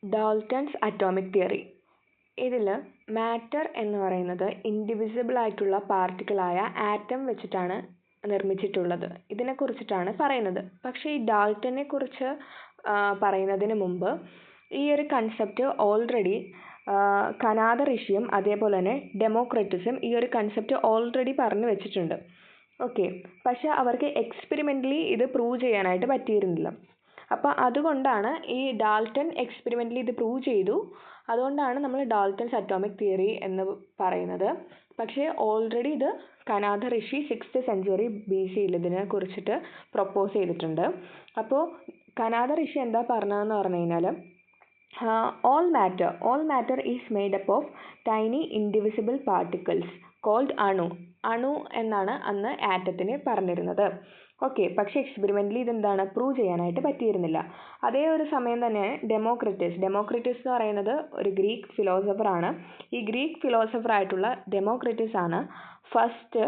Dalton's atomic theory. ഇതിൽ matter എന്ന് പറയുന്നത് ഇൻഡിവിസിബിൾ ആയിട്ടുള്ള പാർട്ടിക്കിളായ ആറ്റം വെച്ചിട്ടാണ് നിർമ്മിച്ചിട്ടുള്ളത്. ഇതിനെക്കുറിച്ചിട്ടാണ് പറയുന്നത്. പക്ഷേ ഈ ഡാൾട്ടനെ കുറിച്ച് പറയുന്നതിന് മുമ്പ് ഈ ഒരു കൺസെപ്റ്റ് ഓൾറെഡി കനാദ ഋഷിയും അതേപോലെ തന്നെ ഡെമോക്രിറ്റസും ഈ ഒരു കൺസെപ്റ്റ് ഓൾറെഡി പറഞ്ഞു വെച്ചിട്ടുണ്ട്. ഓക്കെ, പക്ഷെ അവർക്ക് എക്സ്പെരിമെൻ്റലി ഇത് പ്രൂവ് ചെയ്യാനായിട്ട് പറ്റിയിരുന്നില്ല. അപ്പോൾ അതുകൊണ്ടാണ് ഈ ഡാൾട്ടൺ എക്സ്പെരിമെൻ്റലി ഇത് പ്രൂവ് ചെയ്തു. അതുകൊണ്ടാണ് നമ്മൾ ഡാൾട്ടൺസ് അറ്റോമിക് തിയറി എന്ന് പറയുന്നത്. പക്ഷേ ഓൾറെഡി ഇത് കനാദ ഋഷി 6th century BC ഇതിനെ കുറിച്ചിട്ട് പ്രൊപ്പോസ് ചെയ്തിട്ടുണ്ട്. അപ്പോൾ കനാദ ഋഷി എന്താ പറഞ്ഞതെന്ന് പറഞ്ഞു കഴിഞ്ഞാൽ all matter is made up of tiny indivisible particles called അണു എന്നാണ് അന്ന് ആറ്റത്തിന് പറഞ്ഞിരുന്നത്. ഓക്കെ, പക്ഷേ എക്സ്പെരിമെൻ്റലി ഇതെന്താണ് പ്രൂവ് ചെയ്യാനായിട്ട് പറ്റിയിരുന്നില്ല. അതേ ഒരു സമയം തന്നെ ഡെമോക്രിറ്റസ് എന്ന് പറയുന്നത് ഒരു ഗ്രീക്ക് ഫിലോസഫറാണ്. ഈ ഗ്രീക്ക് ഫിലോസഫറായിട്ടുള്ള ഡെമോക്രിറ്റസ് ആണ് ഫസ്റ്റ്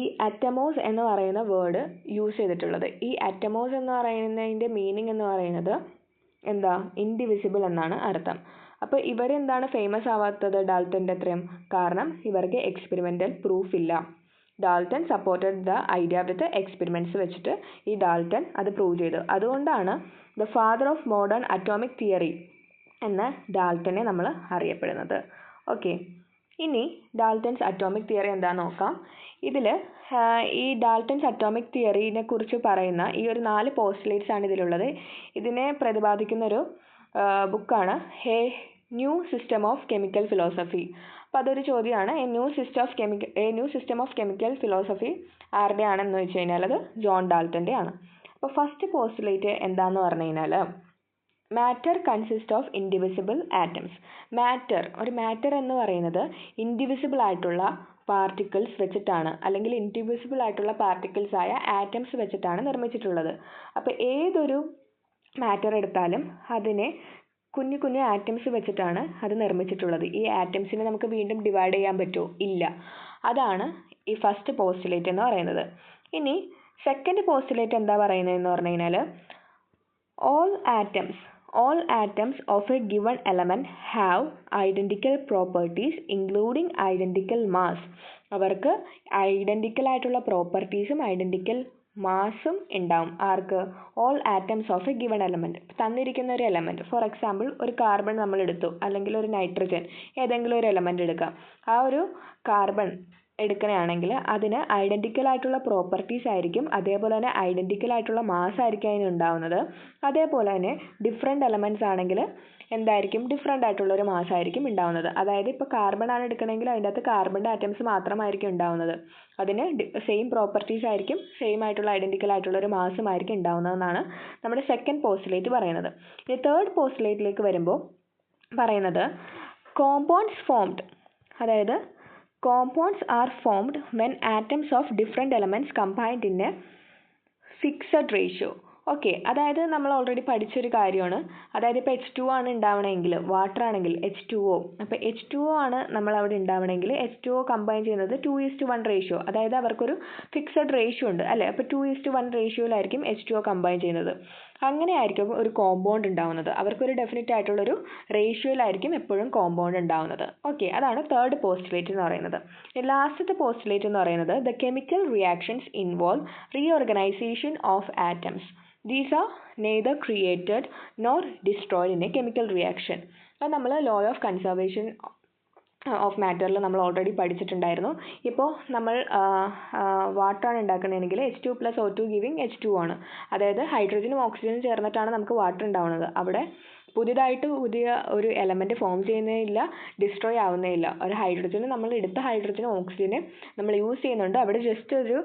ഈ അറ്റമോസ് എന്ന് പറയുന്ന വേർഡ് യൂസ് ചെയ്തിട്ടുള്ളത്. ഈ അറ്റമോസ് എന്ന് പറയുന്നതിൻ്റെ മീനിങ് എന്ന് പറയുന്നത് എന്താ, ഇൻഡിവിസിബിൾ എന്നാണ് അർത്ഥം. അപ്പോൾ ഇവരെന്താണ് ഫേമസ് ആവാത്തത് ഡാൾട്ടൻ്റെ അത്രയും? കാരണം ഇവർക്ക് എക്സ്പെരിമെൻ്റൽ പ്രൂഫ് ഇല്ല. Dalton supported the idea with experiments വെച്ചിട്ട് ഈ ഡാൾട്ടൺ അത് പ്രൂവ് ചെയ്തു. അതുകൊണ്ടാണ് the father of modern atomic theory എന്ന ഡാൾട്ടനെ നമ്മൾ അറിയപ്പെടുന്നത്. ഓക്കെ, ഇനി ഡാൾട്ടൺസ് അറ്റോമിക് തിയറി എന്താണെന്ന് നോക്കാം. ഇതിൽ ഈ ഡാൾട്ടൺസ് അറ്റോമിക് തിയറിനെ കുറിച്ച് പറയുന്ന ഈ ഒരു 4 പോസ്റ്റുലേറ്റ്സ് ആണ് ഇതിലുള്ളത്. ഇതിനെ പ്രതിപാദിക്കുന്നൊരു ബുക്കാണ് a new system of chemical philosophy. അപ്പോൾ അതൊരു ചോദ്യമാണ്. A new system of chemical philosophy ആരുടെയാണെന്ന് വെച്ച് കഴിഞ്ഞാൽ അത് ജോൺ ഡാൾട്ടൻ്റെ ആണ്. അപ്പോൾ ഫസ്റ്റ് പോസ്റ്റുലേറ്റ് എന്താണെന്ന് പറഞ്ഞു കഴിഞ്ഞാൽ matter consist of indivisible atoms. Matter എന്ന് പറയുന്നത് ഇൻഡിവിസിബിൾ ആയിട്ടുള്ള പാർട്ടിക്കിൾസ് വെച്ചിട്ടാണ്, അല്ലെങ്കിൽ ഇൻഡിവിസിബിൾ ആയിട്ടുള്ള പാർട്ടിക്കിൾസ് ആയ ആറ്റംസ് വെച്ചിട്ടാണ് നിർമ്മിച്ചിട്ടുള്ളത്. അപ്പോൾ ഏതൊരു മാറ്റർ എടുത്താലും അതിനെ കുഞ്ഞു കുഞ്ഞു ആറ്റംസ് വെച്ചിട്ടാണ് അത് നിർമ്മിച്ചിട്ടുള്ളത്. ഈ ആറ്റംസിനെ നമുക്ക് വീണ്ടും ഡിവൈഡ് ചെയ്യാൻ പറ്റുമോ? ഇല്ല. അതാണ് ഈ ഫസ്റ്റ് പോസ്റ്റുലേറ്റ് എന്ന് പറയുന്നത്. ഇനി സെക്കൻഡ് പോസ്റ്റുലേറ്റ് എന്താ പറയുന്നതെന്ന് പറഞ്ഞു കഴിഞ്ഞാൽ all atoms of a given element have identical properties including identical mass. അവർക്ക് ഐഡൻറ്റിക്കൽ ആയിട്ടുള്ള പ്രോപ്പർട്ടീസും ഐഡൻറ്റിക്കൽ മാസും ഉണ്ടാവും. ആർക്ക്? All atoms of a given element. തന്നിരിക്കുന്ന ഒരു എലമെൻറ്റ്, ഫോർ എക്സാമ്പിൾ ഒരു കാർബൺ നമ്മൾ എടുത്തു, അല്ലെങ്കിൽ ഒരു നൈട്രജൻ, ഏതെങ്കിലും ഒരു എലമെൻറ്റ് എടുക്കാം. ആ ഒരു കാർബൺ എടുക്കുകയാണെങ്കിൽ അതിന് ഐഡൻറ്റിക്കൽ ആയിട്ടുള്ള പ്രോപ്പർട്ടീസ് ആയിരിക്കും, അതേപോലെ തന്നെ ഐഡൻറ്റിക്കൽ ആയിട്ടുള്ള മാസ് ആയിരിക്കും അതിന് ഉണ്ടാവുന്നത്. അതേപോലെ തന്നെ ഡിഫറെൻറ്റ് എലമെൻറ്റ്സ് ആണെങ്കിൽ എന്തായിരിക്കും, ഡിഫറെൻ്റ് ആയിട്ടുള്ളൊരു മാസ് ആയിരിക്കും ഉണ്ടാവുന്നത്. അതായത് ഇപ്പോൾ കാർബൺ ആണ് എടുക്കണമെങ്കിൽ അതിൻ്റെ അകത്ത് കാർബണിൻ്റെ ആറ്റംസ് മാത്രമായിരിക്കും ഉണ്ടാവുന്നത്. അതിന് സെയിം പ്രോപ്പർട്ടീസ് ആയിരിക്കും, സെയിം ആയിട്ടുള്ള ഐഡൻറ്റിക്കൽ ആയിട്ടുള്ള ഒരു മാസും ആയിരിക്കും ഉണ്ടാവുന്നതെന്നാണ് നമ്മുടെ സെക്കൻഡ് പോസ്റ്റുലേറ്റ് പറയുന്നത്. ഈ തേർഡ് പോസ്റ്റുലേറ്റിലേക്ക് വരുമ്പോൾ പറയുന്നത് കോമ്പൗണ്ട്സ് ഫോംഡ്, അതായത് compounds are formed when atoms of different elements combined in a fixed ratio. Okay, അതായത് നമ്മൾ ഓൾറെഡി പഠിച്ചൊരു കാര്യമാണ്. അതായത് ഇപ്പോൾ H2O ആണ് ഉണ്ടാവണമെങ്കിൽ, വാട്ടർ ആണെങ്കിൽ H2O, അപ്പോൾ H2O ആണ് നമ്മൾ അവിടെ ഉണ്ടാവണമെങ്കിൽ H2O കമ്പൈൻ ചെയ്യുന്നത് 2:1 റേഷ്യോ, അതായത് അവർക്കൊരു ഫിക്സഡ് റേഷ്യോ ഉണ്ട് അല്ലേ. അപ്പോൾ 2:1 റേഷ്യോയിലായിരിക്കും H2O കമ്പൈൻ ചെയ്യുന്നത്. അങ്ങനെയായിരിക്കും ഒരു കോമ്പൗണ്ട് ഉണ്ടാവുന്നത്. അവർക്കൊരു ഡെഫിനറ്റ് ആയിട്ടുള്ളൊരു റേഷ്യോയിലായിരിക്കും എപ്പോഴും കോമ്പൗണ്ട് ഉണ്ടാവുന്നത്. ഓക്കെ, അതാണ് തേർഡ് പോസ്റ്റുലേറ്റ് എന്ന് പറയുന്നത്. ലാസ്റ്റത്തെ പോസ്റ്റുലേറ്റ് എന്ന് പറയുന്നത് the chemical reactions involve reorganisation of atoms. These are neither created nor destroyed in a chemical reaction. അത് നമ്മൾ ലോ ഓഫ് കൺസർവേഷൻ ഓഫ് മാറ്ററിൽ നമ്മൾ ഓൾറെഡി പഠിച്ചിട്ടുണ്ടായിരുന്നു. ഇപ്പോൾ നമ്മൾ വാട്ടറാണ് ഉണ്ടാക്കുന്നതെങ്കിൽ H2+O2 ഗിവിങ് H2 ആണ്. അതായത് ഹൈഡ്രജനും ഓക്സിജനും ചേർന്നിട്ടാണ് നമുക്ക് വാട്ടർ ഉണ്ടാവുന്നത്. അവിടെ പുതിയ ഒരു എലമെൻറ്റ് ഫോം ചെയ്യുന്നേയില്ല, ഡിസ്ട്രോയ് ആവുന്നേയില്ല. ഒരു ഹൈഡ്രജന് നമ്മൾ എടുത്ത ഹൈഡ്രജനും ഓക്സിജനും നമ്മൾ യൂസ് ചെയ്യുന്നുണ്ട്. അവിടെ ജസ്റ്റ് ഒരു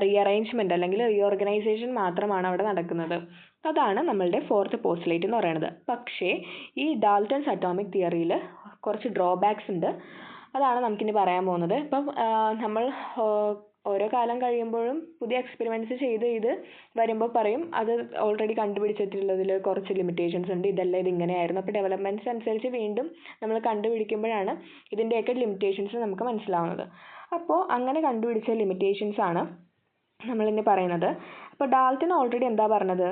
റീഅറേഞ്ച്മെൻറ്റ് അല്ലെങ്കിൽ റീഓർഗനൈസേഷൻ മാത്രമാണ് അവിടെ നടക്കുന്നത്. അതാണ് നമ്മളുടെ ഫോർത്ത് പോസ്റ്റുലേറ്റ് എന്ന് പറയുന്നത്. പക്ഷേ ഈ ഡാൾട്ടൺസ് അറ്റോമിക് തിയറിയിൽ കുറച്ച് ഡ്രോബാക്സ് ഉണ്ട്. അതാണ് നമുക്കിനി പറയാൻ പോകുന്നത്. ഇപ്പം നമ്മൾ ഓരോ കാലം കഴിയുമ്പോഴും പുതിയ എക്സ്പെരിമെൻറ്റ്സ് ചെയ്ത് വരുമ്പോൾ പറയും അത് ഓൾറെഡി കണ്ടുപിടിച്ചിട്ടുള്ളതിൽ കുറച്ച് ലിമിറ്റേഷൻസ് ഉണ്ട്, ഇതെല്ലാം ഇതിങ്ങനെയായിരുന്നു. അപ്പോൾ ഡെവലപ്മെൻറ്റ്സ് അനുസരിച്ച് വീണ്ടും നമ്മൾ കണ്ടുപിടിക്കുമ്പോഴാണ് ഇതിൻ്റെയൊക്കെ ലിമിറ്റേഷൻസ് നമുക്ക് മനസ്സിലാവുന്നത്. അപ്പോൾ അങ്ങനെ കണ്ടുപിടിച്ച ലിമിറ്റേഷൻസ് ആണ് നമ്മളിനി പറയുന്നത്. അപ്പോൾ ഡാൾട്ടൺ ഓൾറെഡി എന്താ പറഞ്ഞത്,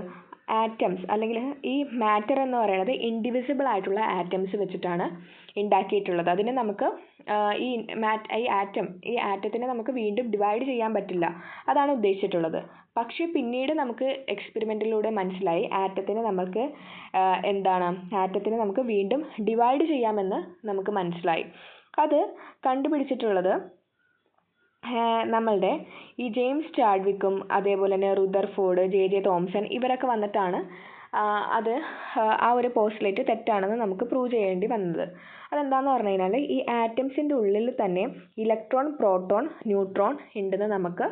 ആറ്റംസ് അല്ലെങ്കിൽ ഈ മാറ്റർ എന്ന് പറയുന്നത് ഇൻഡിവിസിബിൾ ആയിട്ടുള്ള ആറ്റംസ് വെച്ചിട്ടാണ് ഉണ്ടാക്കിയിട്ടുള്ളത്. അതിനെ നമുക്ക് ഈ ആറ്റത്തിനെ നമുക്ക് വീണ്ടും ഡിവൈഡ് ചെയ്യാൻ പറ്റില്ല, അതാണ് ഉദ്ദേശിച്ചിട്ടുള്ളത്. പക്ഷേ പിന്നീട് നമുക്ക് എക്സ്പെരിമെൻറ്റിലൂടെ മനസ്സിലായി ആറ്റത്തിനെ നമുക്ക് വീണ്ടും ഡിവൈഡ് ചെയ്യാമെന്ന് നമുക്ക് മനസ്സിലായി. അത് കണ്ടുപിടിച്ചിട്ടുള്ളത് നമ്മളുടെ ഈ ജെയിംസ് ചാഡ്വിക്കും അതേപോലെ തന്നെ റുദർഫോർഡ്, ജെ തോംസൺ ഇവരൊക്കെ വന്നിട്ടാണ് ആ ഒരു പോസ്റ്റുലേറ്റ് തെറ്റാണെന്ന് നമുക്ക് പ്രൂവ് ചെയ്യേണ്ടി വന്നത്. അതെന്താണെന്ന് പറഞ്ഞു കഴിഞ്ഞാൽ ഈ ആറ്റംസിൻ്റെ ഉള്ളിൽ തന്നെ ഇലക്ട്രോൺ, പ്രോട്ടോൺ, ന്യൂട്രോൺ ഉണ്ടെന്ന് നമുക്ക്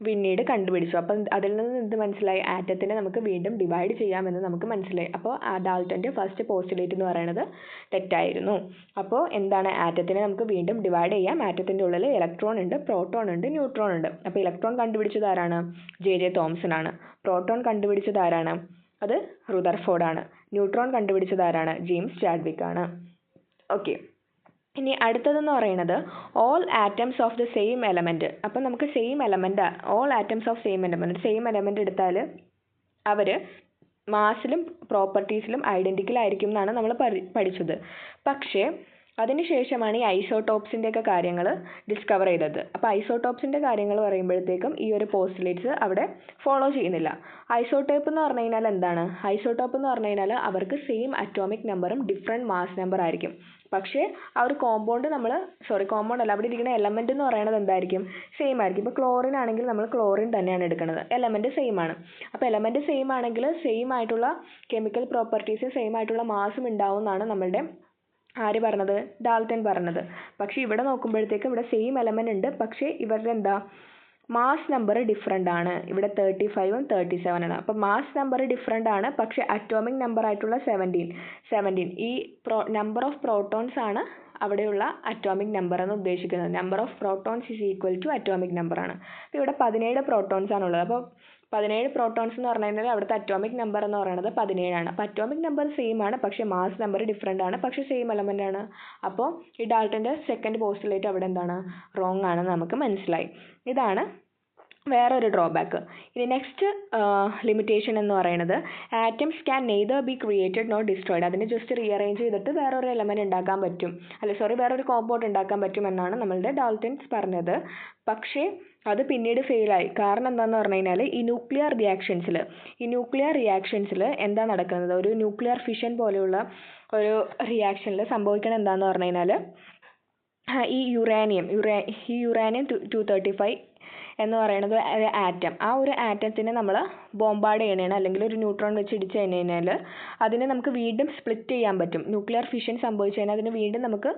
പിന്നീട് കണ്ടുപിടിച്ചു. അപ്പം അതിൽ നിന്ന് എന്ത് മനസ്സിലായി? ആറ്റത്തിനെ നമുക്ക് വീണ്ടും ഡിവൈഡ് ചെയ്യാമെന്ന് നമുക്ക് മനസ്സിലായി. അപ്പോൾ ഡാൾട്ടൻ്റെ ഫസ്റ്റ് പോസ്റ്റുലേറ്റ് എന്ന് പറയുന്നത് തെറ്റായിരുന്നു. അപ്പോൾ എന്താണ്? ആറ്റത്തിനെ നമുക്ക് വീണ്ടും ഡിവൈഡ് ചെയ്യാം. ആറ്റത്തിൻ്റെ ഉള്ളിൽ ഇലക്ട്രോൺ ഉണ്ട്, പ്രോട്ടോൺ ഉണ്ട്, ന്യൂട്രോൺ ഉണ്ട്. അപ്പോൾ ഇലക്ട്രോൺ കണ്ടുപിടിച്ചത് ആരാണ്? ജെ തോംസൺ ആണ്. പ്രോട്ടോൺ കണ്ടുപിടിച്ചത് ആരാണ്? അത് റുദർഫോർഡ് ആണ്. ന്യൂട്രോൺ കണ്ടുപിടിച്ചത് ആരാണ്? ജെയിംസ് ചാഡ്വിക്ക് ആണ്. ഓക്കെ, ഇനി അടുത്തതെന്ന് പറയുന്നത് all atoms of the same element. അപ്പം നമുക്ക് all atoms of same element എടുത്താൽ അവർ മാസിലും പ്രോപ്പർട്ടീസിലും ഐഡൻറ്റിക്കൽ ആയിരിക്കും എന്നാണ് നമ്മൾ പഠിച്ചത്. പക്ഷേ അതിനുശേഷമാണ് ഈ ഐസോടോപ്സിൻ്റെയൊക്കെ കാര്യങ്ങൾ ഡിസ്കവർ ചെയ്തത്. അപ്പോൾ ഐസോടോപ്സിൻ്റെ കാര്യങ്ങൾ പറയുമ്പോഴത്തേക്കും ഈ ഒരു പോസ്റ്റുലേറ്റ്സ് അവിടെ ഫോളോ ചെയ്യുന്നില്ല. ഐസോടോപ്പ് എന്ന് പറഞ്ഞു കഴിഞ്ഞാൽ എന്താണ്? ഐസോടോപ്പ് എന്ന് പറഞ്ഞു കഴിഞ്ഞാൽ അവർക്ക് സെയിം അറ്റോമിക് നമ്പറും ഡിഫറെൻറ്റ് മാസ് നമ്പർ ആയിരിക്കും. പക്ഷേ ആ ഒരു കോമ്പൗണ്ട് അല്ല, അവിടെ ഇരിക്കുന്ന എലമെൻറ്റ് എന്ന് പറയുന്നത് എന്തായിരിക്കും? സെയിം ആയിരിക്കും. ഇപ്പോൾ ക്ലോറിൻ ആണെങ്കിൽ നമ്മൾ ക്ലോറിൻ തന്നെയാണ് എടുക്കുന്നത്, എലമെൻറ്റ് സെയിം ആണ്. അപ്പോൾ എലമെൻറ്റ് സെയിം ആണെങ്കിൽ സെയിം ആയിട്ടുള്ള കെമിക്കൽ പ്രോപ്പർട്ടീസും സെയിം ആയിട്ടുള്ള മാസും ഉണ്ടാവും എന്നാണ് നമ്മളുടെ ആര് പറഞ്ഞത്? ഡാൾട്ടൺ പറഞ്ഞത്. പക്ഷേ ഇവിടെ നോക്കുമ്പോഴത്തേക്കും ഇവിടെ സെയിം എലമെൻറ്റ് ഉണ്ട്, പക്ഷേ ഇവരുടെ മാസ് നമ്പർ ഡിഫറെൻ്റ് ആണ്. ഇവിടെ 35ഉം 37 ആണ്. അപ്പോൾ മാസ് നമ്പർ ഡിഫറെൻ്റ് ആണ്, പക്ഷേ അറ്റോമിക് നമ്പർ ആയിട്ടുള്ള 17 ഈ നമ്പർ ഓഫ് പ്രോട്ടോൺസ് ആണ് അവിടെയുള്ള അറ്റോമിക് നമ്പർ എന്ന് ഉദ്ദേശിക്കുന്നത്. Number of protons is equal to atomic number ആണ്. അപ്പോൾ ഇവിടെ 17 പ്രോട്ടോൺസ് ആണുള്ളത്. അപ്പോൾ 17 പ്രോട്ടോൺസ് എന്ന് പറഞ്ഞു കഴിഞ്ഞാൽ അവിടുത്തെ അറ്റോമിക് നമ്പർ എന്ന് പറയുന്നത് 17 ആണ്. അപ്പോൾ അറ്റോമിക് നമ്പർ സെയിം ആണ്, പക്ഷേ മാസ് നമ്പർ ഡിഫറെൻ്റ് ആണ്, പക്ഷേ സെയിം എലമെൻ്റ് ആണ്. അപ്പോൾ ഈ ഡാൾട്ടൻ്റെ സെക്കൻഡ് പോസ്റ്റുലേറ്റ് അവിടെ എന്താണ്? റോങ് ആണെന്ന് നമുക്ക് മനസ്സിലായി. ഇതാണ് വേറൊരു ഡ്രോബാക്ക്. ഇനി നെക്സ്റ്റ് ലിമിറ്റേഷൻ എന്ന് പറയുന്നത് atoms can neither be created nor destroyed. അതിനെ ജസ്റ്റ് റീഅറേഞ്ച് ചെയ്തിട്ട് വേറൊരു എലമെൻറ്റ് ഉണ്ടാക്കാൻ പറ്റും, വേറൊരു കോമ്പൗണ്ട് ഉണ്ടാക്കാൻ പറ്റും എന്നാണ് നമ്മളുടെ ഡാൾട്ടൻസ് പറഞ്ഞത്. പക്ഷേ അത് പിന്നീട് ഫെയിലായി. കാരണം എന്താണെന്ന് പറഞ്ഞു കഴിഞ്ഞാൽ ഈ ന്യൂക്ലിയർ റിയാക്ഷൻസിൽ എന്താ നടക്കുന്നത്? ഒരു ന്യൂക്ലിയർ ഫിഷൻ പോലെയുള്ള ഒരു റിയാക്ഷനിൽ സംഭവിക്കണം എന്താണെന്ന് പറഞ്ഞു കഴിഞ്ഞാൽ ഈ യുറാനിയം 235 എന്ന് പറയുന്നത് ഒരു ആറ്റം. ആ ഒരു ആറ്റത്തിനെ നമ്മൾ ബോംബാർഡ് ചെയ്യണേണ്, അല്ലെങ്കിൽ ഒരു ന്യൂട്രോൺ വെച്ച് ഇടിച്ച് കഴിഞ്ഞാൽ അതിനെ നമുക്ക് വീണ്ടും സ്പ്ലിറ്റ് ചെയ്യാൻ പറ്റും. ന്യൂക്ലിയർ ഫിഷൻ സംഭവിച്ചു കഴിഞ്ഞാൽ അതിന് വീണ്ടും നമുക്ക്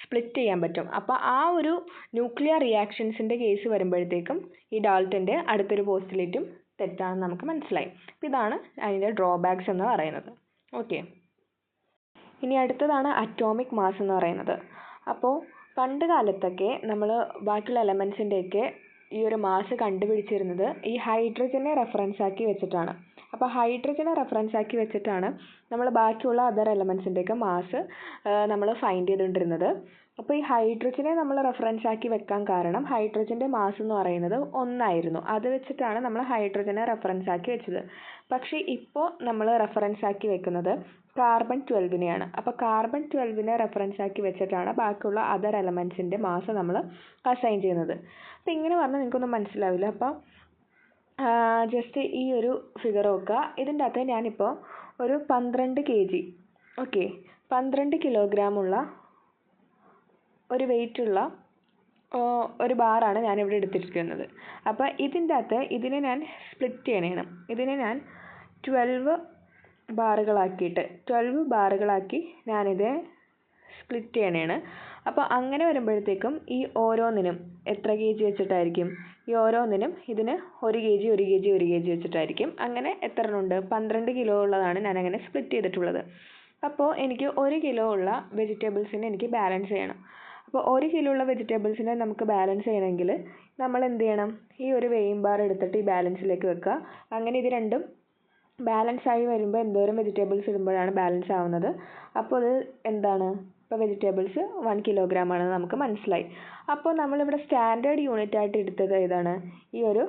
സ്പ്ലിറ്റ് ചെയ്യാൻ പറ്റും. അപ്പോൾ ആ ഒരു ന്യൂക്ലിയർ റിയാക്ഷൻസിൻ്റെ കേസ് വരുമ്പോഴത്തേക്കും ഈ ഡാൾട്ടൻ്റെ അടുത്തൊരു പോസ്റ്റുലേറ്റും തെറ്റാണെന്ന് നമുക്ക് മനസ്സിലായി. അപ്പോൾ ഇതാണ് അതിൻ്റെ ഡ്രോബാക്സ് എന്ന് പറയുന്നത്. ഓക്കെ, ഇനി അടുത്തതാണ് അറ്റോമിക് മാസ് എന്ന് പറയുന്നത്. അപ്പോൾ പണ്ട് കാലത്തൊക്കെ നമ്മൾ ബാക്കിയുള്ള എലമെൻസിൻ്റെയൊക്കെ ഈ ഒരു മാസ് കണ്ടുപിടിച്ചിരുന്നത് ഈ ഹൈഡ്രജനെ റെഫറൻസ് ആക്കി വെച്ചിട്ടാണ്. അപ്പോൾ ഹൈഡ്രജനെ റെഫറൻസ് ആക്കി വെച്ചിട്ടാണ് നമ്മൾ ബാക്കിയുള്ള അതർ എലമെൻസിൻ്റെയൊക്കെ മാസ് നമ്മൾ ഫൈൻഡ് ചെയ്തുകൊണ്ടിരുന്നത്. അപ്പോൾ ഈ ഹൈഡ്രജനെ നമ്മൾ റെഫറൻസ് ആക്കി വെക്കാൻ കാരണം ഹൈഡ്രജൻ്റെ മാസ് എന്ന് പറയുന്നത് 1 ആയിരുന്നു. അത് വെച്ചിട്ടാണ് നമ്മൾ ഹൈഡ്രജനെ റെഫറൻസ് ആക്കി വെച്ചത്. പക്ഷേ ഇപ്പോൾ നമ്മൾ റെഫറൻസ് ആക്കി വെക്കുന്നത് കാർബൺ 12നെയാണ്. അപ്പോൾ കാർബൺ 12നെ റെഫറൻസ് ആക്കി വെച്ചിട്ടാണ് ബാക്കിയുള്ള അതർ എലമെൻസിൻ്റെ മാസ് നമ്മൾ അസൈൻ ചെയ്യുന്നത്. അപ്പോൾ ഇങ്ങനെ പറഞ്ഞാൽ നിങ്ങൾക്കൊന്നും മനസ്സിലാവില്ല. അപ്പോൾ ജസ്റ്റ് ഈ ഒരു ഫിഗർ നോക്കുക. ഇതിൻ്റെ അകത്ത് ഞാനിപ്പോൾ ഒരു 12 kg 12 കിലോഗ്രാമുള്ള ഒരു വെയിറ്റുള്ള ഒരു ബാറാണ് ഞാനിവിടെ എടുത്തിരിക്കുന്നത്. അപ്പോൾ ഇതിൻ്റെ അകത്ത് ഇതിനെ ഞാൻ സ്പ്ലിറ്റ് ചെയ്യണം. ഇതിനെ ഞാൻ 12 ബാറുകളാക്കി ഞാനിത് സ്പ്ലിറ്റ് ചെയ്യണേണ്. അപ്പോൾ അങ്ങനെ വരുമ്പോഴത്തേക്കും ഈ ഓരോന്നിനും എത്ര kg വെച്ചിട്ടായിരിക്കും? ഈ ഓരോന്നിനും ഇതിന് 1 kg വെച്ചിട്ടായിരിക്കും. അങ്ങനെ എത്ര ഉണ്ട്? 12 കിലോ ഉള്ളതാണ് ഞാനങ്ങനെ സ്പ്ലിറ്റ് ചെയ്തിട്ടുള്ളത്. അപ്പോൾ എനിക്ക് 1 കിലോ ഉള്ള വെജിറ്റബിൾസിനെ എനിക്ക് ബാലൻസ് ചെയ്യണം. അപ്പോൾ 1 കിലോ ഉള്ള വെജിറ്റബിൾസിനെ നമുക്ക് ബാലൻസ് ചെയ്യണമെങ്കിൽ നമ്മൾ എന്ത് ചെയ്യണം? ഈ ഒരു വെയിങ് ബാർ എടുത്തിട്ട് ഈ ബാലൻസിലേക്ക് വെക്കുക. അങ്ങനെ ഇത് രണ്ടും ബാലൻസ് ആയി വരുമ്പോൾ എന്തോരം വെജിറ്റബിൾസ് ഇടുമ്പോഴാണ് ബാലൻസ് ആവുന്നത്? അപ്പോൾ അത് എന്താണ്? ഇപ്പോൾ വെജിറ്റബിൾസ് 1 kilogram ആണെന്ന് നമുക്ക് മനസ്സിലായി. അപ്പോൾ നമ്മളിവിടെ സ്റ്റാൻഡേർഡ് യൂണിറ്റ് ആയിട്ട് എടുത്തത് ഏതാണ്? ഈ ഒരു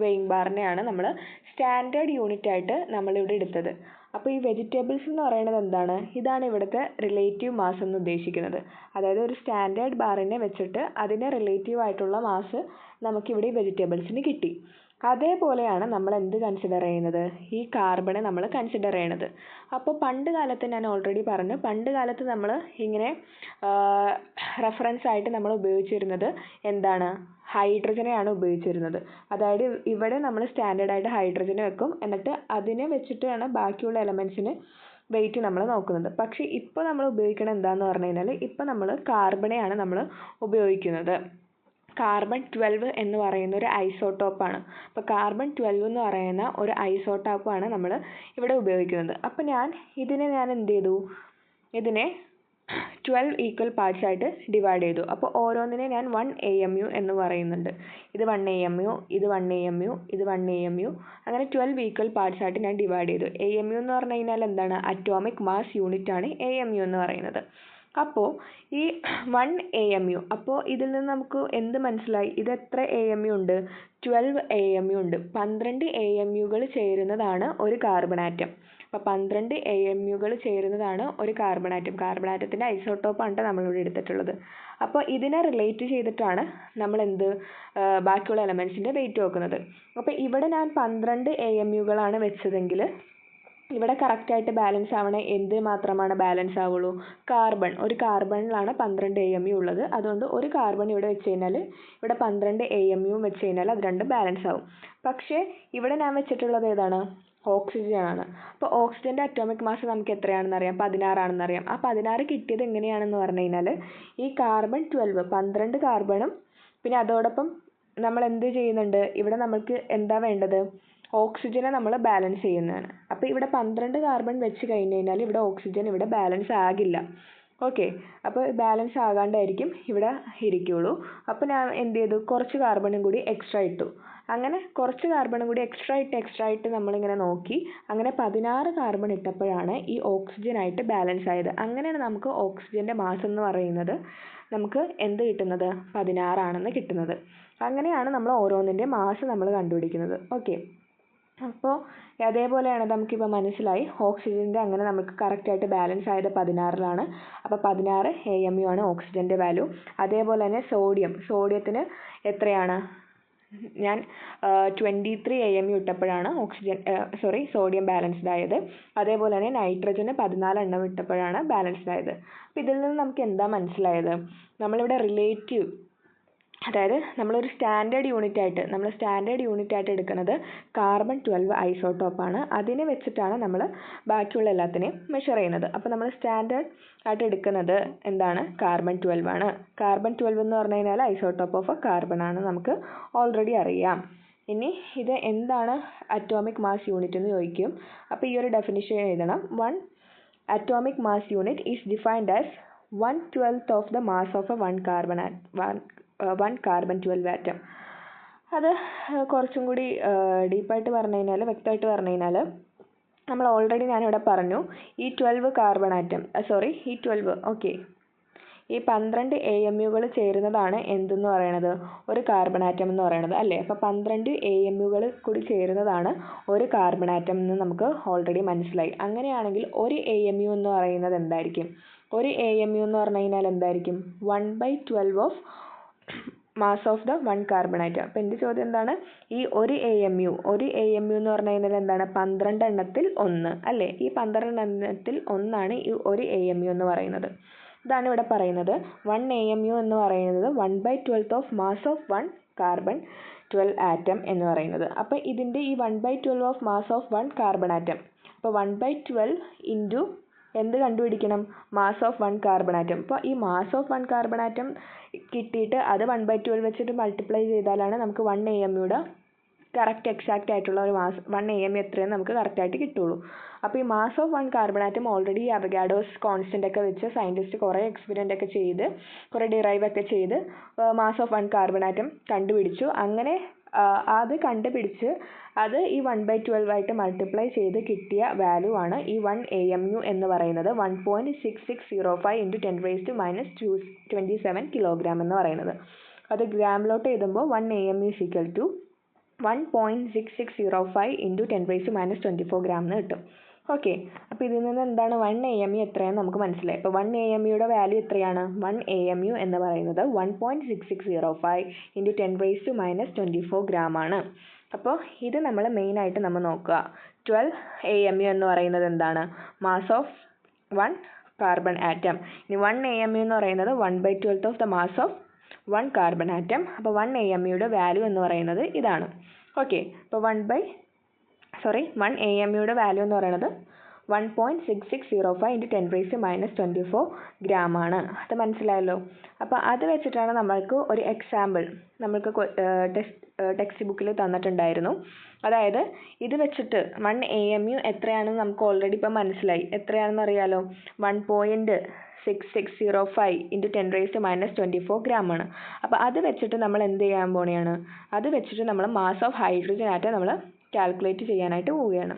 വെയിങ് ബാറിനെയാണ് നമ്മൾ സ്റ്റാൻഡേർഡ് യൂണിറ്റ് ആയിട്ട് നമ്മളിവിടെ എടുത്തത്. അപ്പോൾ ഈ വെജിറ്റബിൾസ് എന്ന് പറയുന്നത് എന്താണ്? ഇതാണ് ഇവിടുത്തെ റിലേറ്റീവ് മാസ് എന്ന് ഉദ്ദേശിക്കുന്നത്. അതായത് ഒരു സ്റ്റാൻഡേർഡ് ബാറിനെ വെച്ചിട്ട് അതിൻ്റെ റിലേറ്റീവ് ആയിട്ടുള്ള മാസ് നമുക്കിവിടെ ഈ വെജിറ്റബിൾസിന് കിട്ടി. അതേപോലെയാണ് നമ്മൾ എന്ത് കൺസിഡർ ചെയ്യുന്നത്? ഈ കാർബണെ നമ്മൾ കൺസിഡർ ചെയ്യണത്. അപ്പോൾ പണ്ട് കാലത്ത് ഞാൻ ഓൾറെഡി പറഞ്ഞു, പണ്ട് കാലത്ത് നമ്മൾ ഇങ്ങനെ റെഫറൻസ് ആയിട്ട് നമ്മൾ ഉപയോഗിച്ചിരുന്നത് എന്താണ്? ഹൈഡ്രജനെയാണ് ഉപയോഗിച്ചിരുന്നത്. അതായത് ഇവിടെ നമ്മൾ സ്റ്റാൻഡേർഡ് ആയിട്ട് ഹൈഡ്രജനെ വെക്കും, എന്നിട്ട് അതിനെ വെച്ചിട്ടാണ് ബാക്കിയുള്ള എലമെൻസിന് വെയിറ്റ് നമ്മൾ നോക്കുന്നത്. പക്ഷേ ഇപ്പോൾ നമ്മൾ ഉപയോഗിക്കുന്നത് എന്താണെന്ന് പറഞ്ഞു കഴിഞ്ഞാൽ, ഇപ്പോൾ നമ്മൾ കാർബണെയാണ് നമ്മൾ ഉപയോഗിക്കുന്നത്. കാർബൺ 12 എന്ന് പറയുന്ന ഒരു ഐസോട്ടോപ്പാണ്. അപ്പോൾ കാർബൺ 12 എന്ന് പറയുന്ന ഒരു ഐസോട്ടോപ്പാണ് നമ്മൾ ഇവിടെ ഉപയോഗിക്കുന്നത്. അപ്പോൾ ഇതിനെ ഞാൻ എന്ത് ചെയ്തു? ഇതിനെ 12 ഈക്വൽ പാർട്സ് ആയിട്ട് ഡിവൈഡ് ചെയ്തു. അപ്പോൾ ഓരോന്നിനെ ഞാൻ 1 AMU എന്ന് പറയുന്നുണ്ട്. ഇത് 1 AMU, ഇത് 1 AMU, ഇത് 1 AMU, അങ്ങനെ 12 ഈക്വൽ പാർട്സ് ആയിട്ട് ഞാൻ ഡിവൈഡ് ചെയ്തു. AMU എന്ന് പറഞ്ഞു കഴിഞ്ഞാൽ എന്താണ്? അറ്റോമിക് മാസ് യൂണിറ്റ് ആണ് AMU എന്ന് പറയുന്നത്. അപ്പോൾ ഈ 1 AMU, അപ്പോൾ ഇതിൽ നിന്ന് നമുക്ക് എന്ത് മനസ്സിലായി? ഇത് എത്ര AMU ഉണ്ട്? 12 AMU ഉണ്ട്. 12 AMUകൾ ചേരുന്നതാണ് ഒരു കാർബൺ ആറ്റം. അപ്പോൾ 12 AMUകൾ ചേരുന്നതാണ് ഒരു കാർബൺ ആറ്റം. കാർബൺ ആറ്റത്തിൻ്റെ ഐസോട്ടോപ്പാണ് നമ്മളിവിടെ എടുത്തിട്ടുള്ളത്. അപ്പോൾ ഇതിനെ റിലേറ്റ് ചെയ്തിട്ടാണ് നമ്മൾ ബാക്കിയുള്ള എലമെൻസിൻ്റെ വെയിറ്റ് നോക്കുന്നത്. അപ്പോൾ ഇവിടെ ഞാൻ 12 AMUകളാണ് വെച്ചതെങ്കിൽ ഇവിടെ കറക്റ്റായിട്ട് ബാലൻസ് ആവണ എന്ത് മാത്രമാണ് ബാലൻസ് ആവുള്ളൂ? കാർബൺ. ഒരു കാർബണിലാണ് 12 AMU ഉള്ളത്. അതുകൊണ്ട് ഒരു കാർബൺ ഇവിടെ വെച്ച് കഴിഞ്ഞാൽ ഇവിടെ 12 AMU വെച്ച് കഴിഞ്ഞാൽ അത് രണ്ടും ബാലൻസ് ആവും. പക്ഷേ ഇവിടെ ഞാൻ വെച്ചിട്ടുള്ളത് ഏതാണ്? ഓക്സിജൻ ആണ്. അപ്പോൾ ഓക്സിജൻ്റെ അറ്റോമിക് മാസ് നമുക്ക് എത്രയാണെന്ന് അറിയാം? 16 ആണെന്ന് അറിയാം. ആ 16 കിട്ടിയത് എങ്ങനെയാണെന്ന് പറഞ്ഞു കഴിഞ്ഞാൽ, ഈ കാർബൺ 12 കാർബണും പിന്നെ അതോടൊപ്പം നമ്മൾ എന്ത് ചെയ്യുന്നുണ്ട്? ഇവിടെ നമുക്ക് എന്താ വേണ്ടത്? ഓക്സിജനെ നമ്മൾ ബാലൻസ് ചെയ്യുന്നതാണ്. അപ്പോൾ ഇവിടെ 12 കാർബൺ വെച്ച് കഴിഞ്ഞ് കഴിഞ്ഞാൽ ഇവിടെ ഓക്സിജൻ ഇവിടെ ബാലൻസ് ആകില്ല. ഓക്കെ, അപ്പോൾ ബാലൻസ് ആകാണ്ടായിരിക്കും ഇവിടെ ഇരിക്കുള്ളൂ. അപ്പോൾ ഞാൻ എന്ത് ചെയ്തു? കുറച്ച് കാർബണും കൂടി എക്സ്ട്രാ ഇട്ടു. അങ്ങനെ കുറച്ച് കാർബണും കൂടി എക്സ്ട്രാ ഇട്ട് നമ്മളിങ്ങനെ നോക്കി. അങ്ങനെ 16 കാർബൺ ഇട്ടപ്പോഴാണ് ഈ ഓക്സിജനായിട്ട് ബാലൻസ് ആയത്. അങ്ങനെയാണ് നമുക്ക് ഓക്സിജൻ്റെ മാസ് എന്ന് പറയുന്നത് നമുക്ക് എന്ത് കിട്ടുന്നത്? 16 ആണെന്ന് കിട്ടുന്നത്. അങ്ങനെയാണ് നമ്മൾ ഓരോന്നിൻ്റെ മാസ് നമ്മൾ കണ്ടുപിടിക്കുന്നത്. ഓക്കെ, അപ്പോൾ അതേപോലെയാണ് നമുക്കിപ്പോൾ മനസ്സിലായി. ഓക്സിജൻ്റെ അങ്ങനെ നമുക്ക് കറക്റ്റായിട്ട് ബാലൻസ് ആയത് 16ലാണ്. അപ്പോൾ 16 AMU ആണ് ഓക്സിജൻ്റെ വാല്യൂ. അതേപോലെ തന്നെ സോഡിയത്തിന് എത്രയാണ്? ഞാൻ 23 AMU ഇട്ടപ്പോഴാണ് സോഡിയം ബാലൻസ്ഡ് ആയത്. അതേപോലെ തന്നെ നൈട്രജന് 14 എണ്ണം ഇട്ടപ്പോഴാണ് ബാലൻസ്ഡ് ആയത്. അപ്പോൾ ഇതിൽ നിന്ന് നമുക്ക് എന്താ മനസ്സിലായത്? നമ്മളിവിടെ റിലേറ്റീവ്, അതായത് നമ്മളൊരു സ്റ്റാൻഡേർഡ് യൂണിറ്റ് ആയിട്ട് എടുക്കുന്നത് കാർബൺ 12 ഐസോട്ടോപ്പാണ്. അതിനെ വെച്ചിട്ടാണ് നമ്മൾ ബാക്കിയുള്ള എല്ലാത്തിനെയും മെഷർ ചെയ്യുന്നത്. അപ്പോൾ നമ്മൾ സ്റ്റാൻഡേർഡ് ആയിട്ട് എടുക്കുന്നത് എന്താണ്? കാർബൺ 12 ആണ്. കാർബൺ 12 എന്ന് പറഞ്ഞു കഴിഞ്ഞാൽ ഐസോട്ടോപ്പ് ഓഫ് കാർബൺ ആണ്, നമുക്ക് ഓൾറെഡി അറിയാം. ഇനി ഇത് എന്താണ് അറ്റോമിക് മാസ് യൂണിറ്റ് എന്ന് ചോദിക്കും. അപ്പോൾ ഈ ഒരു ഡെഫിനിഷൻ എഴുതണം. 1 atomic mass unit is defined as 1/12 of the mass of a 1 carbon 12 atom. അത് കുറച്ചും കൂടി ഡീപ്പായിട്ട് പറഞ്ഞു കഴിഞ്ഞാൽ, വ്യക്തമായിട്ട് പറഞ്ഞു കഴിഞ്ഞാൽ, നമ്മൾ ഓൾറെഡി ഞാനിവിടെ പറഞ്ഞു ഈ 12 കാർബൺ ആറ്റം ഈ 12 AMUകൾ ചേരുന്നതാണ് എന്തെന്ന് പറയണത്? ഒരു കാർബൺ ആറ്റം എന്ന് പറയണത് അല്ലേ? അപ്പോൾ 12 AMUകൾ കൂടി ചേരുന്നതാണ് ഒരു കാർബൺ ആറ്റം എന്ന് നമുക്ക് ഓൾറെഡി മനസ്സിലായി. അങ്ങനെയാണെങ്കിൽ ഒരു AMU എന്ന് പറയുന്നത് എന്തായിരിക്കും? ഒരു AMU എന്ന് പറഞ്ഞു കഴിഞ്ഞാൽ എന്തായിരിക്കും? 1/12 of mass of the 1 carbon atom. അപ്പോൾ എൻ്റെ ചോദ്യം എന്താണ്? ഈ ഒരു AMU എന്ന് പറഞ്ഞു കഴിഞ്ഞാൽ എന്താണ്? 12 എണ്ണത്തിൽ 1 അല്ലേ? ഈ 12 എണ്ണത്തിൽ 1 ഈ ഒരു AMU എന്ന് പറയുന്നത്. ഇതാണ് ഇവിടെ പറയുന്നത് 1 AMU എന്ന് പറയുന്നത് 1/12 of mass of 1 carbon 12 atom എന്ന് പറയുന്നത്. അപ്പോൾ ഇതിൻ്റെ ഈ 1/12 of mass of 1 carbon atom, അപ്പോൾ 1/12 ഇൻറ്റു എന്ത് കണ്ടുപിടിക്കണം? Mass of 1 carbon atom. അപ്പോൾ ഈ മാസ് ഓഫ് 1 കാർബൺ ആറ്റം കിട്ടിയിട്ട് അത് 1/12 വെച്ചിട്ട് മൾട്ടിപ്ലൈ ചെയ്താലാണ് നമുക്ക് 1 AMUയുടെ കറക്റ്റ് എക്സാക്റ്റ് ആയിട്ടുള്ള ഒരു മാസ് 1 AMU എത്രയെന്ന് നമുക്ക് കറക്റ്റായിട്ട് കിട്ടുള്ളൂ. അപ്പോൾ ഈ mass of 1 carbon atom already Avogadro's constant ഒക്കെ വെച്ച് സയൻറ്റിസ്റ്റ് കുറേ എക്സ്പെരിമെൻ്റ് ഒക്കെ ചെയ്ത് കുറേ ഡിറൈവ് ഒക്കെ ചെയ്ത് മാസ് ഓഫ് 1 കാർബൺ ആറ്റം കണ്ടുപിടിച്ചു. അങ്ങനെ അത് കണ്ടുപിടിച്ച് അത് ഈ 1/12 ആയിട്ട് മൾട്ടിപ്ലൈ ചെയ്ത് കിട്ടിയ വാല്യൂ ആണ് ഈ 1 AMU എന്ന് പറയുന്നത്. 1.6605 × 10⁻²27 കിലോഗ്രാം എന്ന് പറയുന്നത്. അത് ഗ്രാമിലോട്ട് എഴുതുമ്പോൾ 1 AMU = 1.6605 × 10⁻⁻24 ഗ്രാം എന്ന് കിട്ടും. ഓക്കെ, അപ്പോൾ ഇതിൽ നിന്ന് എന്താണ് 1 AMU എത്രയാണെന്ന് നമുക്ക് മനസ്സിലായി. അപ്പോൾ 1 AMUയുടെ വാല്യൂ എത്രയാണ്? 1 AMU എന്ന് പറയുന്നത് 1.6605 × 10⁻⁻24 ഗ്രാം ആണ്. അപ്പോൾ ഇത് നമ്മൾ മെയിനായിട്ട് നമ്മൾ നോക്കുക. 12 AMU എന്ന് പറയുന്നത് എന്താണ്? Mass of 1 carbon atom. ഇനി 1 AMU എന്ന് പറയുന്നത് 1/12 of the mass of 1 carbon atom. അപ്പോൾ 1 AMUയുടെ വാല്യൂ എന്ന് പറയുന്നത് ഇതാണ്. ഓക്കെ, അപ്പോൾ 1 AMUയുടെ വാല്യൂ എന്ന് പറയുന്നത് 1.6605 × 10⁻⁻24 ഗ്രാം ആണ്. അത് മനസ്സിലായല്ലോ. അപ്പോൾ അത് വെച്ചിട്ടാണ് നമ്മൾക്ക് ഒരു എക്സാമ്പിൾ നമ്മൾക്ക് ടെക്സ്റ്റ് ബുക്കിൽ തന്നിട്ടുണ്ടായിരുന്നു. അതായത് ഇത് വെച്ചിട്ട് 1 AMU എത്രയാണെന്ന് നമുക്ക് ഓൾറെഡി ഇപ്പം മനസ്സിലായി. എത്രയാണെന്ന് അറിയാലോ? 1.6605 × 10⁻⁻24 ഗ്രാം ആണ്. അപ്പോൾ അത് വെച്ചിട്ട് നമ്മൾ എന്ത് ചെയ്യാൻ പോവുകയാണ്? അത് വെച്ചിട്ട് നമ്മൾ മാസ് ഓഫ് ഹൈഡ്രജൻ ആറ്റം നമ്മൾ കാൽക്കുലേറ്റ് ചെയ്യാനായിട്ട് പോവുകയാണ്.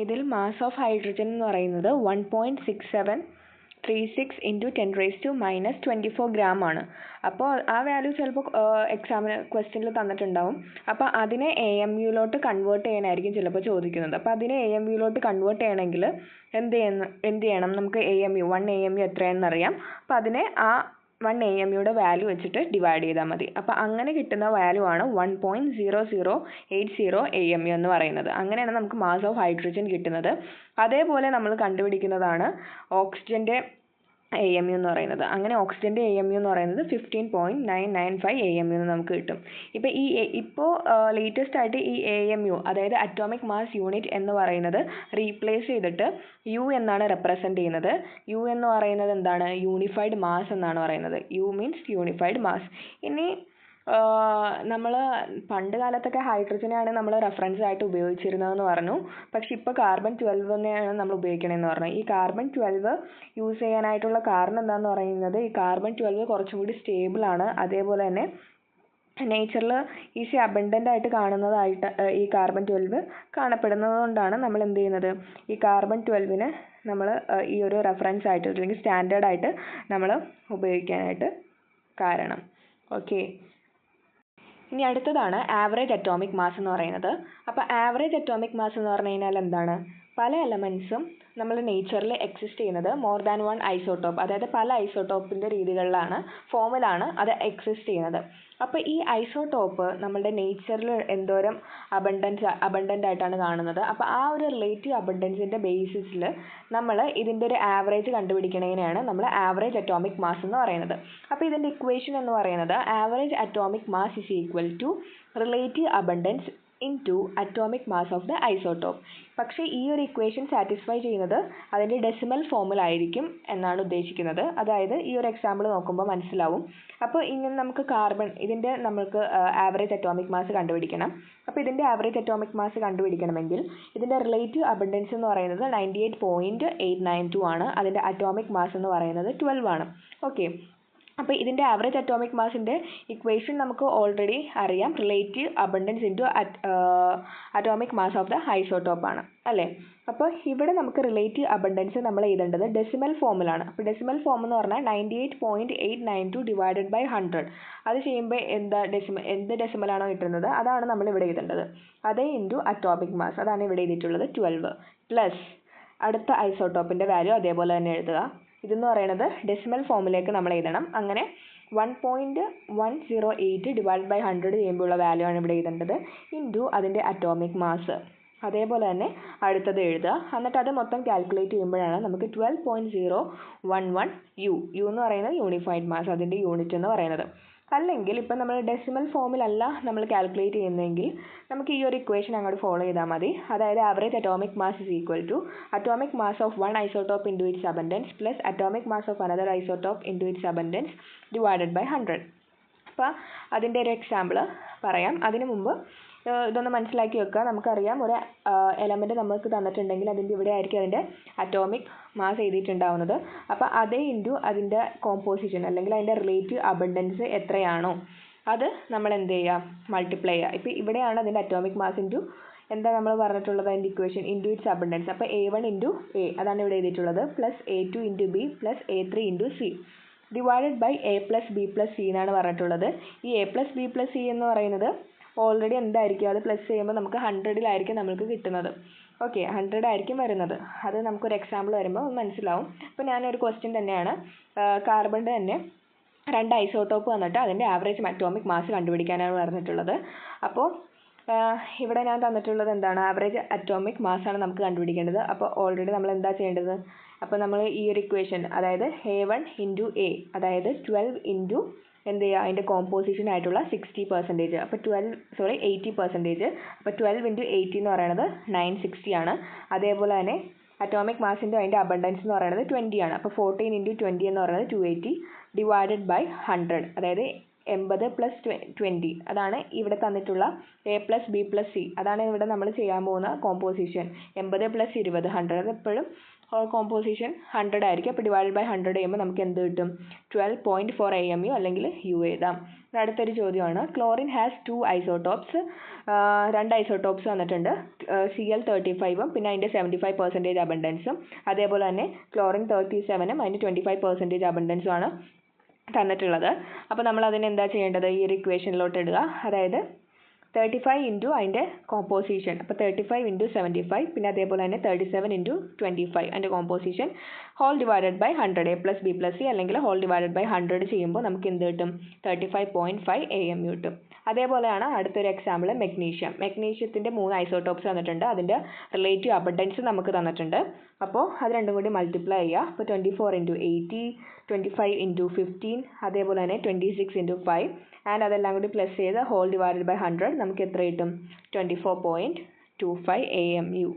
ഇതിൽ മാസ് ഓഫ് ഹൈഡ്രജൻ എന്ന് പറയുന്നത് 1.6736 × 10⁻⁻24 ഗ്രാം ആണ്. അപ്പോൾ ആ വാല്യൂ ചിലപ്പോൾ എക്സാമിന് ക്വസ്റ്റ്യനിൽ തന്നിട്ടുണ്ടാവും. അപ്പോൾ അതിനെ AMUയിലോട്ട് കൺവേർട്ട് ചെയ്യാനായിരിക്കും ചിലപ്പോൾ ചോദിക്കുന്നത്. അപ്പോൾ അതിനെ AMUയിലോട്ട് കൺവേർട്ട് ചെയ്യണമെങ്കിൽ എന്ത് ചെയ്യണം? നമുക്ക് 1 AMU എത്രയാണെന്ന് അറിയാം. അപ്പോൾ അതിനെ ആ 1 AMUയുടെ വാല്യൂ വെച്ചിട്ട് ഡിവൈഡ് ചെയ്താൽ മതി. അപ്പോൾ അങ്ങനെ കിട്ടുന്ന വാല്യൂ ആണ് 1.0080 AMU എന്ന് പറയുന്നത്. അങ്ങനെയാണ് നമുക്ക് മാസ് ഓഫ് ഹൈഡ്രജൻ കിട്ടുന്നത്. അതേപോലെ നമ്മൾ കണ്ടുപിടിക്കുന്നതാണ് ഓക്സിജൻ്റെ AMU എന്ന് പറയുന്നത്. അങ്ങനെ ഓക്സിജൻ്റെ AMU എന്ന് പറയുന്നത് 15.995 AMU എന്ന് നമുക്ക് കിട്ടും. ഇപ്പോൾ ലേറ്റസ്റ്റ് ആയിട്ട് ഈ AMU അതായത് അറ്റോമിക് മാസ് യൂണിറ്റ് എന്ന് പറയുന്നത് റീപ്ലേസ് ചെയ്തിട്ട് U എന്നാണ് റെപ്രസെൻ്റ് ചെയ്യുന്നത്. U എന്ന് പറയുന്നത് എന്താണ്? യൂണിഫൈഡ് മാസ് എന്നാണ് പറയുന്നത്. U means unified mass. ഇനി നമ്മൾ പണ്ട് കാലത്തൊക്കെ ഹൈഡ്രജനാണ് നമ്മൾ റെഫറൻസ് ആയിട്ട് ഉപയോഗിച്ചിരുന്നതെന്ന് പറഞ്ഞു. പക്ഷെ ഇപ്പോൾ കാർബൺ 12 തന്നെയാണ് നമ്മൾ ഉപയോഗിക്കണമെന്ന് പറഞ്ഞു. ഈ കാർബൺ 12 യൂസ് ചെയ്യാനായിട്ടുള്ള കാരണം എന്താണെന്ന് പറയുന്നത് ഈ കാർബൺ 12 കുറച്ചും കൂടി സ്റ്റേബിൾ ആണ്. അതേപോലെ തന്നെ നേച്ചറിൽ ഈസി അബണ്ടൻ്റ് ആയിട്ട് കാണുന്നതായിട്ട് ഈ കാർബൺ 12 കാണപ്പെടുന്നത് കൊണ്ടാണ് നമ്മൾ എന്ത് ചെയ്യുന്നത്? ഈ കാർബൺ 12നെ നമ്മൾ ഈ ഒരു റെഫറൻസ് ആയിട്ട് അല്ലെങ്കിൽ സ്റ്റാൻഡേർഡ് ആയിട്ട് നമ്മൾ ഉപയോഗിക്കാനായിട്ട് കാരണം. ഓക്കെ, ഇനി അടുത്തതാണ് ആവറേജ് അറ്റോമിക് മാസ് എന്ന് പറയുന്നത്. അപ്പോൾ ആവറേജ് അറ്റോമിക് മാസ് എന്ന് പറഞ്ഞു കഴിഞ്ഞാൽ എന്താണ്? പല എലമെൻസും നമ്മൾ നേച്ചറിൽ എക്സിസ്റ്റ് ചെയ്യുന്നത് മോർ ദാൻ 1 ഐസോട്ടോപ്പ്, അതായത് പല ഐസോട്ടോപ്പിൻ്റെ ഫോമിലാണ് അത് എക്സിസ്റ്റ് ചെയ്യുന്നത്. അപ്പോൾ ഈ ഐസോട്ടോപ്പ് നമ്മളുടെ നേച്ചറിൽ എന്തോരം അബണ്ടൻ്റ് ആയിട്ടാണ് കാണുന്നത്. അപ്പോൾ ആ ഒരു റിലേറ്റീവ് അബണ്ടൻസിൻ്റെ ബേസിസിൽ നമ്മൾ ഇതിൻ്റെ ഒരു ആവറേജ് കണ്ടുപിടിക്കുന്നതിനെയാണ് നമ്മൾ ആവറേജ് അറ്റോമിക് മാസ് എന്ന് പറയുന്നത്. അപ്പോൾ ഇതിൻ്റെ ഇക്വേഷൻ എന്ന് പറയുന്നത് average atomic mass is equal to relative abundance into atomic mass of the isotope. പക്ഷേ ഈ ഒരു ഇക്വേഷൻ സാറ്റിസ്ഫൈ ചെയ്യുന്നത് അതിൻ്റെ ഡെസിമൽ ഫോമിലായിരിക്കും എന്നാണ് ഉദ്ദേശിക്കുന്നത്. അതായത് ഈ ഒരു എക്സാമ്പിൾ നോക്കുമ്പോൾ മനസ്സിലാവും. അപ്പോൾ ഇങ്ങനെ നമുക്ക് ഇതിൻ്റെ നമുക്ക് ആവറേജ് അറ്റോമിക് മാസ് കണ്ടുപിടിക്കണം. അപ്പോൾ ഇതിൻ്റെ ആവറേജ് അറ്റോമിക് മാസ് കണ്ടുപിടിക്കണമെങ്കിൽ ഇതിൻ്റെ റിലേറ്റീവ് അബണ്ടൻസ് എന്ന് പറയുന്നത് 98.892 ആണ്. അതിൻ്റെ അറ്റോമിക് മാസ് എന്ന് പറയുന്നത് 12 ആണ്. ഓക്കെ, അപ്പോൾ ഇതിൻ്റെ ആവറേജ് അറ്റോമിക് മാസിൻ്റെ ഇക്വേഷൻ നമുക്ക് ഓൾറെഡി അറിയാം. Relative abundance into atomic mass of the isotope ആണ് അല്ലേ? അപ്പോൾ ഇവിടെ നമുക്ക് റിലേറ്റീവ് അബണ്ടൻസ് നമ്മൾ എഴുതേണ്ടത് ഡെസിമൽ ഫോമിലാണ്. അപ്പോൾ ഡെസിമൽ ഫോം എന്ന് പറഞ്ഞാൽ 98.892 ഡിവൈഡഡ് ബൈ 100. അത് ചെയ്യുമ്പോൾ എന്ത് ഡെസിമലാണോ കിട്ടുന്നത് അതാണ് നമ്മൾ ഇവിടെ എഴുതേണ്ടത്. അതേ ഇൻറ്റു അറ്റോമിക് മാസ്, അതാണ് ഇവിടെ എഴുതിയിട്ടുള്ളത് 12 പ്ലസ് അടുത്ത ഐസോട്ടോപ്പിൻ്റെ വാല്യൂ അതേപോലെ തന്നെ എഴുതുക. ഇതെന്ന് പറയുന്നത് ഡെസിമൽ ഫോമിലേക്ക് നമ്മൾ എഴുതണം. അങ്ങനെ 1.108 ഡിവൈഡ് ബൈ 100 ചെയ്യുമ്പോഴുള്ള വാല്യൂ ആണ് ഇവിടെ എഴുതേണ്ടത് ഇൻറ്റു അതിൻ്റെ അറ്റോമിക് മാസ്. അതേപോലെ തന്നെ അടുത്തത് എഴുതുക. എന്നിട്ട് അത് മൊത്തം കാൽക്കുലേറ്റ് ചെയ്യുമ്പോഴാണ് നമുക്ക് 12.011 യു എന്ന് പറയുന്നത് യൂണിഫൈഡ് മാസ്, അതിൻ്റെ യൂണിറ്റ് എന്ന് പറയുന്നത്. അല്ലെങ്കിൽ ഇപ്പം നമ്മൾ ഡെസിമൽ ഫോമിലല്ല നമ്മൾ കാൽക്കുലേറ്റ് ചെയ്യുന്നതെങ്കിൽ നമുക്ക് ഈ ഒരു ഇക്വേഷൻ അങ്ങോട്ട് ഫോളോ ചെയ്താൽ മതി. അതായത് average atomic mass is equal to atomic mass of 1 isotope into its abundance plus atomic mass of another isotope into its abundance divided by 100. അപ്പോൾ അതിൻ്റെ ഒരു എക്സാമ്പിൾ പറയാം. അതിനു മുമ്പ് ഇതൊന്ന് മനസ്സിലാക്കി വെക്കുക. നമുക്കറിയാം ഒരു എലമെൻറ്റ് നമുക്ക് തന്നിട്ടുണ്ടെങ്കിൽ അതിൻ്റെ ഇവിടെ ആയിരിക്കും അതിൻ്റെ അറ്റോമിക് മാസ് എഴുതിയിട്ടുണ്ടാവുന്നത്. അപ്പോൾ അതേ ഇൻറ്റു അതിൻ്റെ കോമ്പോസിഷൻ അല്ലെങ്കിൽ അതിൻ്റെ റിലേറ്റീവ് അബണ്ടൻസ് എത്രയാണോ അത് നമ്മൾ എന്ത് ചെയ്യുക? മൾട്ടിപ്ലൈ ചെയ്യുക. ഇപ്പോൾ ഇവിടെയാണ് അതിൻ്റെ അറ്റോമിക് മാസ് ഇൻറ്റു എന്താ നമ്മൾ പറഞ്ഞിട്ടുള്ളത് അതിൻ്റെ ഇക്വേഷൻ ഇൻറ്റു ഇറ്റ്സ് അബണ്ടൻസ്. അപ്പോൾ A1 ഇൻറ്റു A അതാണ് ഇവിടെ എഴുതിയിട്ടുള്ളത് plus A2 into B plus A3 into C divided by A plus B plus C എന്നാണ് പറഞ്ഞിട്ടുള്ളത്. ഈ A plus B plus C എന്ന് പറയുന്നത് ഓൾറെഡി എന്തായിരിക്കും അത് പ്ലസ് ചെയ്യുമ്പോൾ നമുക്ക് 100-ലായിരിക്കും നമുക്ക് കിട്ടുന്നത്. ഓക്കെ, 100 ആയിരിക്കും വരുന്നത്. അത് നമുക്കൊരു എക്സാമ്പിൾ വരുമ്പോൾ മനസ്സിലാവും. അപ്പോൾ ഞാനൊരു ക്വസ്റ്റ്യൻ തന്നെയാണ്, കാർബണിൻ്റെ തന്നെ 2 ഐസോട്ടോപ്പ് വന്നിട്ട് അതിൻ്റെ ആവറേജ് അറ്റോമിക് മാസ് കണ്ടുപിടിക്കാനാണ് പറഞ്ഞിട്ടുള്ളത്. അപ്പോൾ ഇവിടെ ഞാൻ തന്നിട്ടുള്ളത് എന്താണ്, ആവറേജ് അറ്റോമിക് മാസ്സാണ് നമുക്ക് കണ്ടുപിടിക്കേണ്ടത്. അപ്പോൾ ഓൾറെഡി നമ്മൾ എന്താ ചെയ്യേണ്ടത്, അപ്പോൾ നമ്മൾ ഈ ഒരു ഇക്വേഷൻ, അതായത് A1 ഇൻറ്റു A, അതായത് 12 ഇൻറ്റു എന്ത് ചെയ്യുക, അതിൻ്റെ കോമ്പോസിഷൻ ആയിട്ടുള്ള 60%, അപ്പോൾ 80%. അപ്പോൾ 12 ഇൻറ്റു 80 എന്ന് പറയുന്നത് 960 ആണ്. അതേപോലെ തന്നെ അറ്റോമിക് മാസിൻ്റെ അതിൻ്റെ അബണ്ടൻസ് എന്ന് പറയുന്നത് 20 ആണ്. അപ്പോൾ 14 ഇൻറ്റു 20 എന്ന് പറയുന്നത് 280 ഡിവൈഡഡ് ബൈ 100, അതായത് 80 പ്ലസ് 20, അതാണ് ഇവിടെ തന്നിട്ടുള്ള A plus B plus C, അതാണ് ഇവിടെ നമ്മൾ ചെയ്യാൻ പോകുന്ന കോമ്പോസിഷൻ. 80 പ്ലസ് 20 100, എപ്പോഴും കോമ്പോസിഷൻ 100 ആയിരിക്കും. അപ്പോൾ ഡിവൈഡഡ് ബൈ 100 ചെയ്യുമ്പോൾ നമുക്ക് എന്ത് കിട്ടും, 12.4 AMU അല്ലെങ്കിൽ U എഴുതാം. അടുത്തൊരു ചോദ്യമാണ്, ക്ലോറിൻ ഹാസ് 2 ഐസോട്ടോപ്സ്, 2 ഐസോട്ടോപ്സ് വന്നിട്ടുണ്ട്, Cl35 പിന്നെ അതിൻ്റെ 75% അബണ്ടൻസും, അതേപോലെ തന്നെ ക്ലോറിൻ 37 അതിൻ്റെ 25% അബണ്ടൻസും ആണ് തന്നിട്ടുള്ളത്. അപ്പോൾ നമ്മൾ അതിന് എന്താ ചെയ്യേണ്ടത്, ഈ ഒരു ഇക്വേഷനിലോട്ട് ഇടുക, അതായത് 35 ഇൻറ്റു അതിൻ്റെ കോമ്പോസിഷൻ, അപ്പോൾ 35 ഇൻറ്റു 75 പിന്നെ അതേപോലെ തന്നെ 37 ഇൻറ്റു 25 അതിൻ്റെ composition whole divided by 100, A plus B plus C അല്ലെങ്കിൽ ഹോൾ ഡിവൈഡഡ് ബൈ 100 ചെയ്യുമ്പോൾ നമുക്ക് എന്ത് കിട്ടും, 35.5 AMU കിട്ടും. അതേപോലെയാണ് അടുത്തൊരു എക്സാമ്പിൾ മെഗ്നീഷ്യത്തിൻ്റെ 3 ഐസോട്ടോപ്സ് തന്നിട്ടുണ്ട്, അതിൻ്റെ റിലേറ്റീവ് അബണ്ടൻസ് നമുക്ക് തന്നിട്ടുണ്ട്. അപ്പോൾ അത് രണ്ടും കൂടി മൾട്ടിപ്ലൈ ചെയ്യുക. അപ്പോൾ 24 ഇൻറ്റു 80, 25 ഇൻറ്റു 15, അതേപോലെ തന്നെ 26 ഇൻറ്റു 5 ആൻഡ് അതെല്ലാം കൂടി പ്ലസ് ചെയ്ത് ഹോൾ ഡിവൈഡഡ് ബൈ 100 നമുക്ക് എത്ര കിട്ടും, 24.25 AMU.